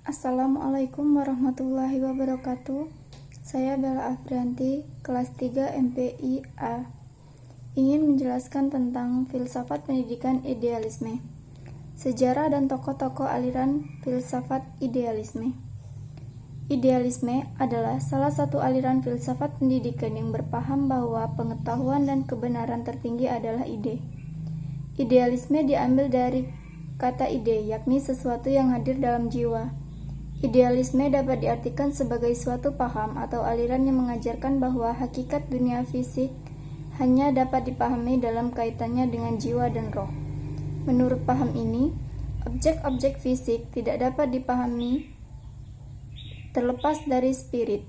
Assalamualaikum warahmatullahi wabarakatuh. Saya Bella Afrianti, kelas 3 MPI A. Ingin menjelaskan tentang filsafat pendidikan idealisme. Sejarah dan tokoh-tokoh aliran filsafat idealisme. Idealisme adalah salah satu aliran filsafat pendidikan yang berpaham bahwa pengetahuan dan kebenaran tertinggi adalah ide. Idealisme diambil dari kata ide, yakni sesuatu yang hadir dalam jiwa. Idealisme dapat diartikan sebagai suatu paham atau aliran yang mengajarkan bahwa hakikat dunia fisik hanya dapat dipahami dalam kaitannya dengan jiwa dan roh. Menurut paham ini, objek-objek fisik tidak dapat dipahami terlepas dari spirit.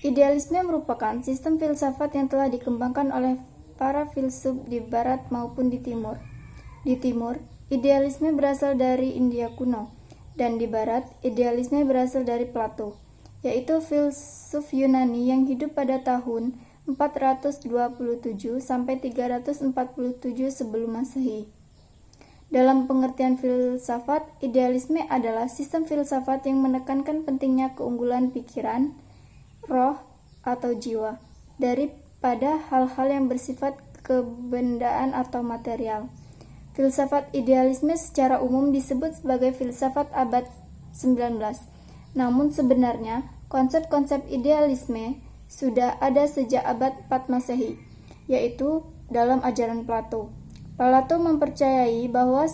Idealisme merupakan sistem filsafat yang telah dikembangkan oleh para filsuf di barat maupun di timur. Di timur, idealisme berasal dari India kuno, dan di barat, idealisme berasal dari Plato, yaitu filsuf Yunani yang hidup pada tahun 427 sampai 347 sebelum Masehi. Dalam pengertian filsafat, idealisme adalah sistem filsafat yang menekankan pentingnya keunggulan pikiran, roh, atau jiwa daripada hal-hal yang bersifat kebendaan atau material. Filsafat idealisme secara umum disebut sebagai filsafat abad 19. Namun sebenarnya, konsep-konsep idealisme sudah ada sejak abad 4 Masehi, yaitu dalam ajaran Plato. Plato mempercayai bahwa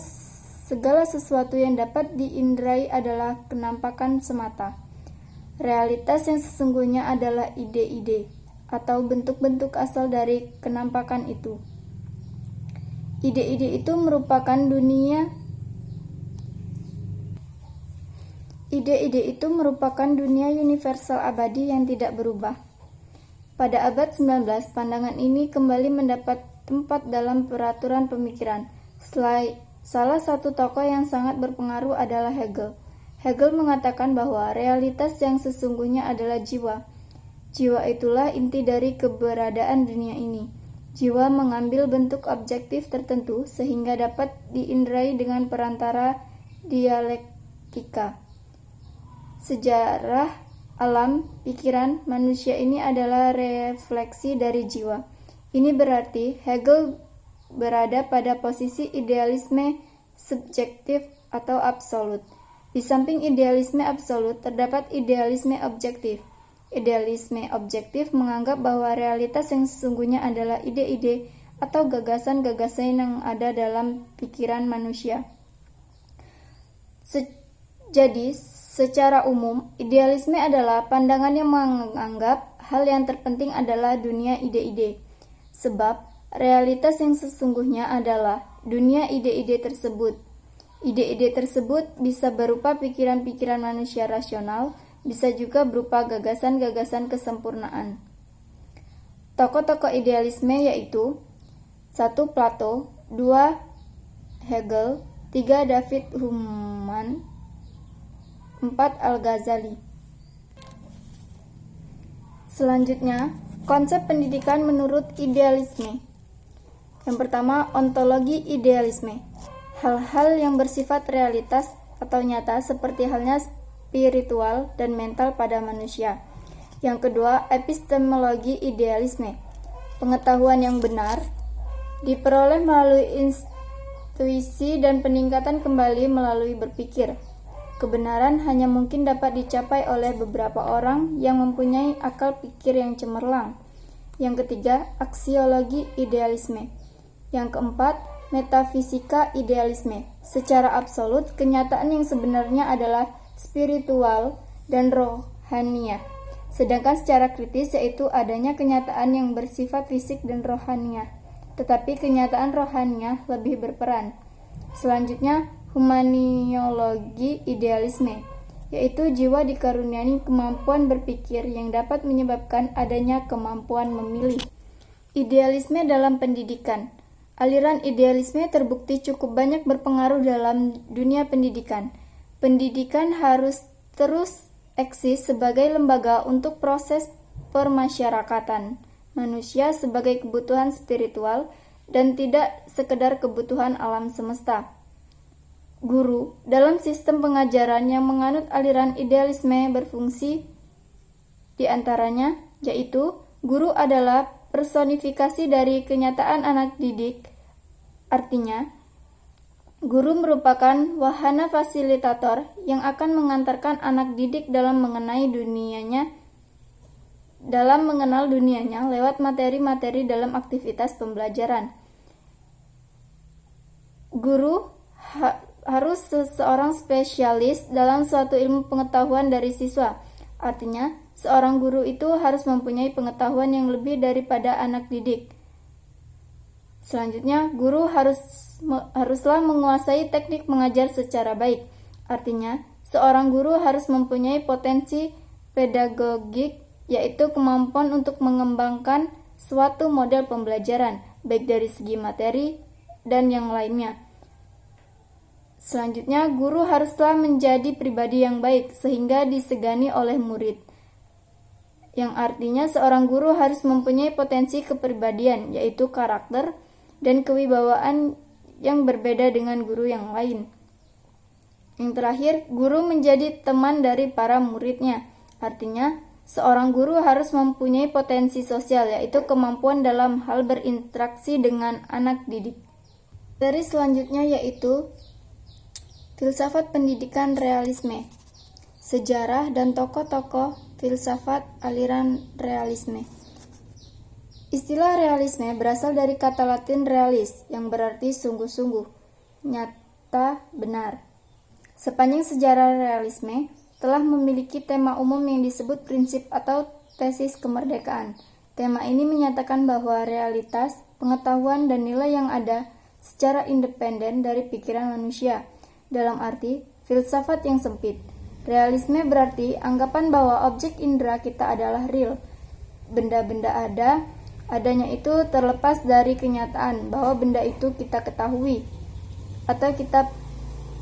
segala sesuatu yang dapat diindrai adalah kenampakan semata. Realitas yang sesungguhnya adalah ide-ide atau bentuk-bentuk asal dari kenampakan itu. Ide-ide itu merupakan dunia universal abadi yang tidak berubah. Pada abad 19, pandangan ini kembali mendapat tempat dalam peraturan pemikiran. Salah satu tokoh yang sangat berpengaruh adalah Hegel. Hegel mengatakan bahwa realitas yang sesungguhnya adalah jiwa. Jiwa itulah inti dari keberadaan dunia ini. Jiwa mengambil bentuk objektif tertentu sehingga dapat diindrai dengan perantara dialektika. Sejarah alam pikiran manusia ini adalah refleksi dari jiwa. Ini berarti Hegel berada pada posisi idealisme subjektif atau absolut. Di samping idealisme absolut, terdapat idealisme objektif. Idealisme objektif menganggap bahwa realitas yang sesungguhnya adalah ide-ide atau gagasan-gagasan yang ada dalam pikiran manusia. Jadi, secara umum, idealisme adalah pandangan yang menganggap hal yang terpenting adalah dunia ide-ide. Sebab, realitas yang sesungguhnya adalah dunia ide-ide tersebut. Ide-ide tersebut bisa berupa pikiran-pikiran manusia rasional, bisa juga berupa gagasan-gagasan kesempurnaan. Tokoh-tokoh idealisme yaitu 1. Plato, 2. Hegel, 3. David Hume, 4. Al-Ghazali. Selanjutnya, konsep pendidikan menurut idealisme. Yang pertama, ontologi idealisme. Hal-hal yang bersifat realitas atau nyata seperti halnya spiritual dan mental pada manusia. Yang kedua, epistemologi idealisme. Pengetahuan yang benar diperoleh melalui intuisi dan peningkatan kembali melalui berpikir. Kebenaran hanya mungkin dapat dicapai oleh beberapa orang yang mempunyai akal pikir yang cemerlang. Yang ketiga, aksiologi idealisme. Yang keempat, metafisika idealisme. Secara absolut, kenyataan yang sebenarnya adalah spiritual dan rohania. Sedangkan secara kritis yaitu adanya kenyataan yang bersifat fisik dan rohania. Tetapi kenyataan rohania lebih berperan. Selanjutnya, humaniologi idealisme, yaitu jiwa dikaruniai kemampuan berpikir yang dapat menyebabkan adanya kemampuan memilih. Idealisme dalam pendidikan. Aliran idealisme terbukti cukup banyak berpengaruh dalam dunia pendidikan. Pendidikan harus terus eksis sebagai lembaga untuk proses permasyarakatan manusia sebagai kebutuhan spiritual dan tidak sekedar kebutuhan alam semesta. Guru dalam sistem pengajaran yang menganut aliran idealisme berfungsi di antaranya, yaitu guru adalah personifikasi dari kenyataan anak didik. Artinya, guru merupakan wahana fasilitator yang akan mengantarkan anak didik dalam mengenal dunianya lewat materi-materi dalam aktivitas pembelajaran. Guru harus seorang spesialis dalam suatu ilmu pengetahuan dari siswa. Artinya, seorang guru itu harus mempunyai pengetahuan yang lebih daripada anak didik. Selanjutnya, guru haruslah menguasai teknik mengajar secara baik. Artinya, seorang guru harus mempunyai potensi pedagogik, yaitu kemampuan untuk mengembangkan suatu model pembelajaran, baik dari segi materi dan yang lainnya. Selanjutnya, guru haruslah menjadi pribadi yang baik sehingga disegani oleh murid. Yang artinya seorang guru harus mempunyai potensi kepribadian, yaitu karakter dan kewibawaan yang berbeda dengan guru yang lain. Yang terakhir, guru menjadi teman dari para muridnya. Artinya, seorang guru harus mempunyai potensi sosial, yaitu kemampuan dalam hal berinteraksi dengan anak didik. Materi selanjutnya yaitu filsafat pendidikan realisme, sejarah dan tokoh-tokoh filsafat aliran realisme. Istilah realisme berasal dari kata Latin realis, yang berarti sungguh-sungguh, nyata, benar. Sepanjang sejarah realisme telah memiliki tema umum yang disebut prinsip atau tesis kemerdekaan. Tema ini menyatakan bahwa realitas, pengetahuan, dan nilai yang ada secara independen dari pikiran manusia. Dalam arti filsafat yang sempit, realisme berarti anggapan bahwa objek indera kita adalah real. Benda-benda adanya itu terlepas dari kenyataan bahwa benda itu kita ketahui atau kita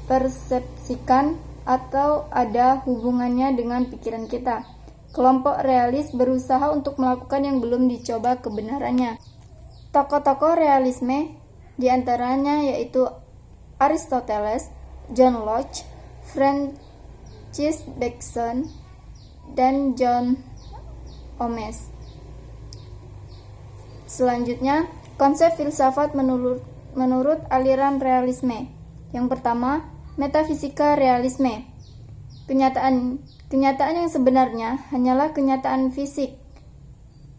persepsikan atau ada hubungannya dengan pikiran kita. Kelompok realis berusaha untuk melakukan yang belum dicoba kebenarannya. Tokoh-tokoh realisme diantaranya yaitu Aristoteles, John Locke, Francis Bacon, dan John Omes. Selanjutnya, konsep filsafat menurut aliran realisme. Yang pertama, metafisika realisme. Kenyataan yang sebenarnya hanyalah kenyataan fisik,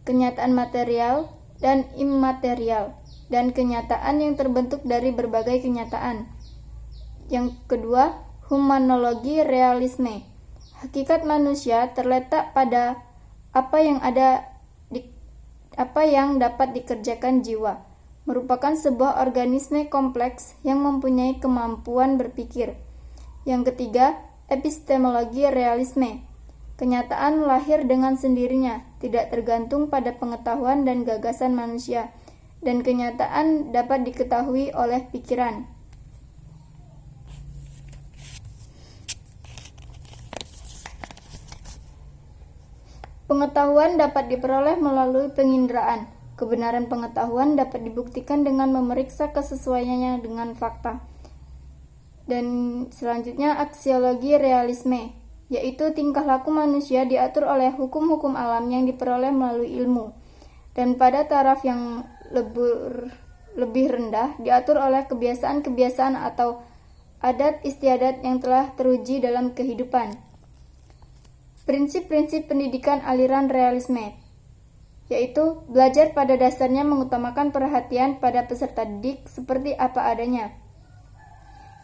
kenyataan material dan imaterial, dan kenyataan yang terbentuk dari berbagai kenyataan. Yang kedua, humanologi realisme. Hakikat manusia terletak pada apa yang dapat dikerjakan jiwa, merupakan sebuah organisme kompleks yang mempunyai kemampuan berpikir. Yang ketiga, epistemologi realisme. Kenyataan lahir dengan sendirinya, tidak tergantung pada pengetahuan dan gagasan manusia, dan kenyataan dapat diketahui oleh pikiran. Pengetahuan dapat diperoleh melalui penginderaan. Kebenaran pengetahuan dapat dibuktikan dengan memeriksa kesesuaiannya dengan fakta. Dan selanjutnya aksiologi realisme, yaitu tingkah laku manusia diatur oleh hukum-hukum alam yang diperoleh melalui ilmu, dan pada taraf yang lebih rendah diatur oleh kebiasaan-kebiasaan atau adat istiadat yang telah teruji dalam kehidupan. Prinsip-prinsip pendidikan aliran realisme, yaitu belajar pada dasarnya mengutamakan perhatian pada peserta didik seperti apa adanya.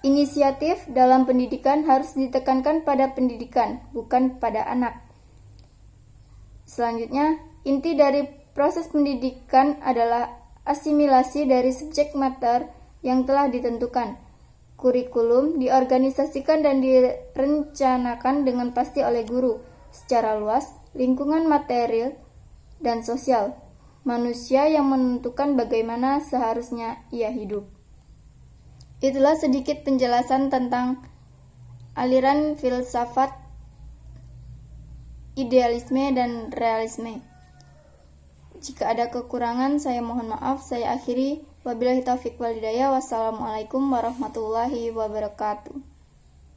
Inisiatif dalam pendidikan harus ditekankan pada pendidikan, bukan pada anak. Selanjutnya, inti dari proses pendidikan adalah asimilasi dari subjek mater yang telah ditentukan. Kurikulum diorganisasikan dan direncanakan dengan pasti oleh guru, secara luas, lingkungan material dan sosial, manusia yang menentukan bagaimana seharusnya ia hidup. Itulah sedikit penjelasan tentang aliran filsafat idealisme dan realisme. Jika ada kekurangan, saya mohon maaf. Saya akhiri. Wabillahi taufiq wal hidayah. Wassalamualaikum warahmatullahi wabarakatuh.